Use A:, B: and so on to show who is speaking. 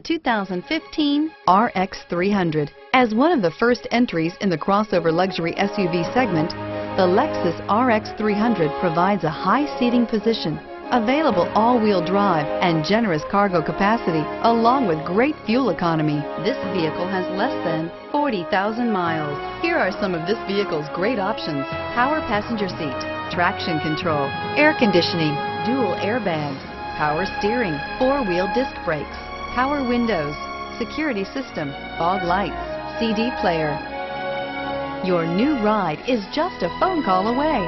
A: The 2015 RX 300. As one of the first entries in the crossover luxury SUV segment, the Lexus RX 300 provides a high seating position, available all-wheel drive, and generous cargo capacity, along with great fuel economy. This vehicle has less than 40,000 miles. Here are some of this vehicle's great options: power passenger seat, traction control, air conditioning, dual airbags, power steering, four-wheel disc brakes, power windows, security system, fog lights, CD player. Your new ride is just a phone call away.